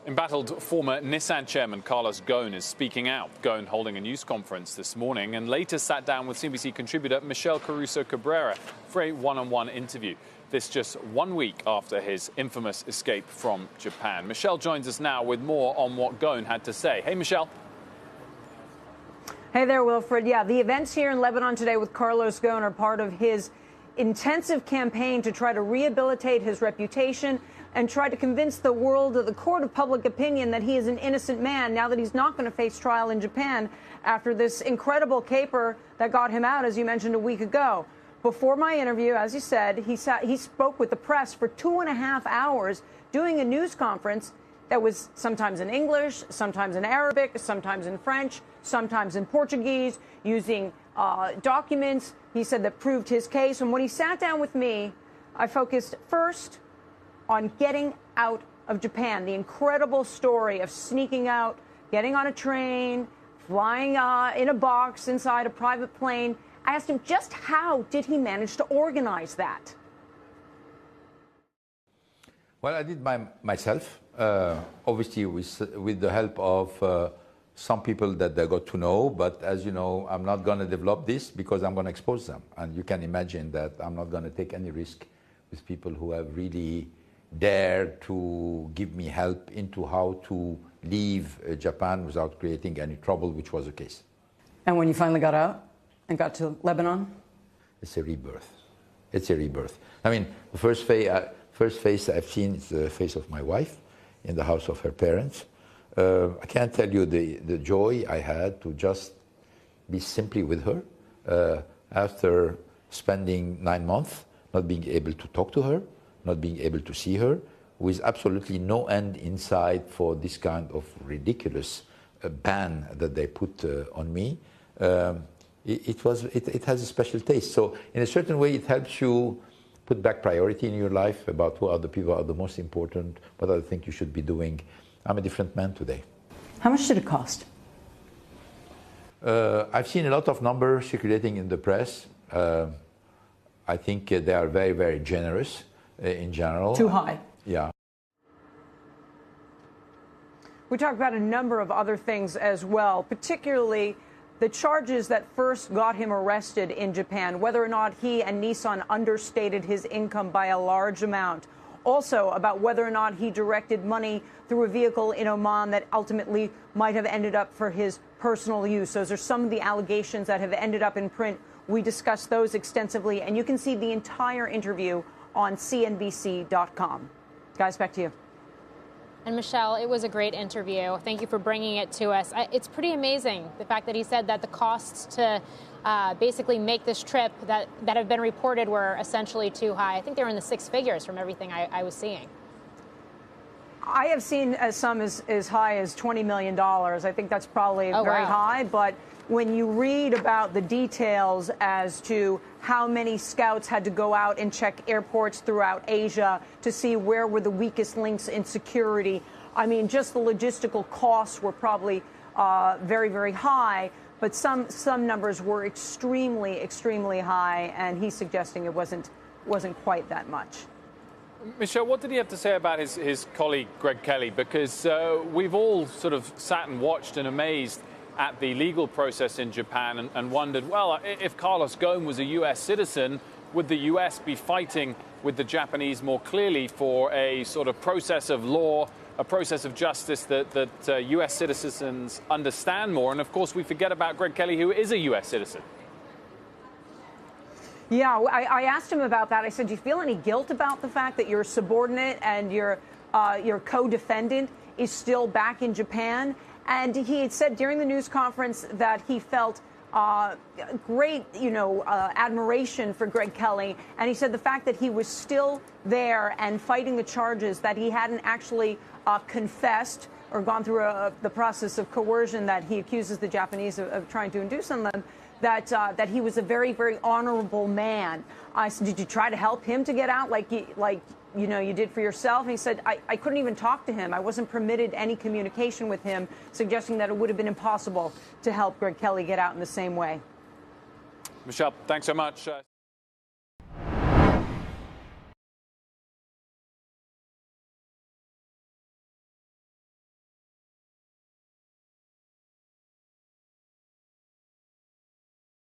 Embattled former Nissan chairman Carlos Ghosn is speaking out. Ghosn holding a news conference this morning and later sat down with CNBC contributor Michelle Caruso-Cabrera for a one-on-one interview. This just 1 week after his infamous escape from Japan. Michelle joins us now with more on what Ghosn had to say. Hey, Michelle. Hey there, Wilfred. Yeah, the events here in Lebanon today with Carlos Ghosn are part of his intensive campaign to try to rehabilitate his reputation and try to convince the world, the court of public opinion, that he is an innocent man now that he's not going to face trial in Japan after this incredible caper that got him out, as you mentioned, a week ago. Before my interview, as you said, he spoke with the press for 2.5 hours doing a news conference that was sometimes in English, sometimes in Arabic, sometimes in French, sometimes in Portuguese, using documents, he said, that proved his case. And when he sat down with me, I focused first on getting out of Japan, the incredible story of sneaking out, getting on a train, flying in a box inside a private plane. I asked him just how did he manage to organize that? Well, I did myself, obviously with the help of some people that I got to know. But as you know, I'm not going to develop this because I'm going to expose them. And you can imagine that I'm not going to take any risk with people who have really dared to give me help into how to leave Japan without creating any trouble, which was the case. And when you finally got out and got to Lebanon? It's a rebirth. It's a rebirth. I mean, the first face I've seen is the face of my wife in the house of her parents. I can't tell you the joy I had to just be simply with her after spending 9 months, not being able to talk to her, not being able to see her, with absolutely no end inside for this kind of ridiculous ban that they put on me. It has a special taste. So in a certain way, it helps you put back priority in your life about who other people are the most important, what other things you should be doing. I'm a different man today. How much did it cost? I've seen a lot of numbers circulating in the press. I think they are very, very generous in general. Too high. Yeah. We talked about a number of other things as well, particularly the charges that first got him arrested in Japan, whether or not he and Nissan understated his income by a large amount. Also about whether or not he directed money through a vehicle in Oman that ultimately might have ended up for his personal use. Those are some of the allegations that have ended up in print. We discussed those extensively, and you can see the entire interview on CNBC.com. Guys, back to you. And Michelle, it was a great interview. Thank you for bringing it to us. It's pretty amazing, the fact that he said that the costs to basically make this trip that have been reported were essentially too high. I think they were in the 6 figures from everything I was seeing. I have seen some as high as $20 million. I think that's probably very high. But when you read about the details as to how many scouts had to go out and check airports throughout Asia to see where were the weakest links in security, I mean, just the logistical costs were probably very, very high. But some numbers were extremely, extremely high, and he's suggesting it wasn't quite that much. Michelle, what did he have to say about his colleague, Greg Kelly? Because we've all sort of sat and watched and amazed at the legal process in Japan and wondered, well, if Carlos Ghosn was a U.S. citizen, would the U.S. be fighting with the Japanese more clearly for a sort of process of law, a process of justice that U.S. citizens understand more? And, of course, we forget about Greg Kelly, who is a U.S. citizen. Yeah, I asked him about that. I said, do you feel any guilt about the fact that your subordinate and your co-defendant is still back in Japan? And he had said during the news conference that he felt great, admiration for Greg Kelly. And he said the fact that he was still there and fighting the charges, that he hadn't actually confessed or gone through the process of coercion that he accuses the Japanese of trying to induce on them, that he was a very, very honorable man. I said, did you try to help him to get out like you did for yourself? And he said, I couldn't even talk to him. I wasn't permitted any communication with him, suggesting that it would have been impossible to help Greg Kelly get out in the same way. Michelle, thanks so much.